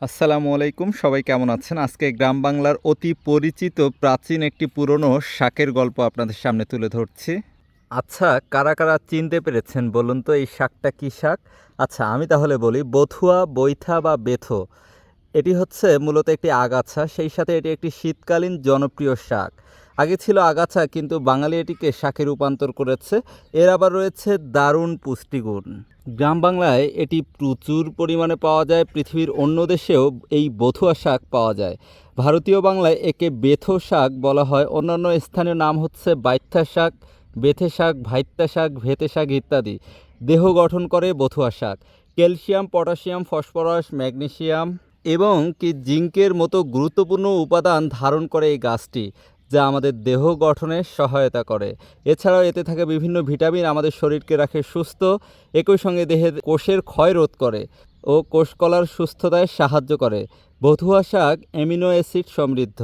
আসসালামু আলাইকুম, সবাই কেমন আছেন? আজকে গ্রাম বাংলার অতি পরিচিত প্রাচীন একটি পুরনো শাকের গল্প আপনাদের সামনে তুলে ধরছি। আচ্ছা, কারা কারা চিনতে পেরেছেন বলুন তো এই শাকটা কি শাক? আচ্ছা, আমি তাহলে বলি বথুয়া, বৈথা বা বেথো। এটি হচ্ছে মূলত একটি আগাছা, সেই সাথে এটি একটি শীতকালীন জনপ্রিয় শাক। আগে ছিল আগাছা, কিন্তু বাঙালি এটিকে শাকে রূপান্তর করেছে। এর আবার রয়েছে দারুণ পুষ্টিগুণ। গ্রাম বাংলায় এটি প্রচুর পরিমাণে পাওয়া যায়, পৃথিবীর অন্য দেশেও এই বথুয়া শাক পাওয়া যায়। ভারতীয় বাংলায় একে বেথো শাক বলা হয়, অন্যান্য স্থানীয় নাম হচ্ছে বাইত্যা শাক, বেথে শাক, ভাইত্যা শাক, ভেতে শাক ইত্যাদি। দেহ গঠন করে বথুয়া শাক ক্যালসিয়াম, পটাশিয়াম, ফসফরাস, ম্যাগনেসিয়াম এবং জিঙ্কের মতো গুরুত্বপূর্ণ উপাদান ধারণ করে এই গাছটি, যা আমাদের দেহ গঠনে সহায়তা করে। এছাড়াও এতে থাকা বিভিন্ন ভিটামিন আমাদের শরীরকে রাখে সুস্থ, একই সঙ্গে দেহের কোষের ক্ষয় রোধ করে ও কোষকলার সুস্থতায় সাহায্য করে। বথুয়া শাক অ্যামিনো অ্যাসিড সমৃদ্ধ।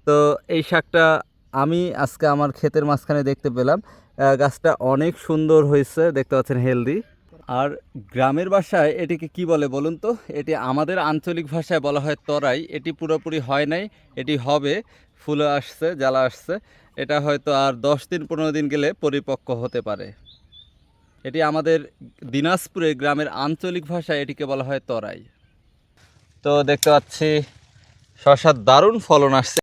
তো এই শাকটা আমি আজকে আমার ক্ষেতের মাঝখানে দেখতে পেলাম। গাছটা অনেক সুন্দর হয়েছে, দেখতে পাচ্ছেন, হেলদি। আর গ্রামের ভাষায় এটিকে কি বলে বলুন তো? এটি আমাদের আঞ্চলিক ভাষায় বলা হয় তরাই। এটি পুরোপুরি হয় নাই, এটি হবে, ফুলে আসছে, জ্বালা আসছে। এটা হয়তো আর 10 দিন 15 দিন গেলে পরিপক্ক হতে পারে। এটি আমাদের দিনাজপুরে গ্রামের আঞ্চলিক ভাষায় এটিকে বলা হয় তরাই। তো দেখতে পাচ্ছি শসার দারুণ ফলন আসছে।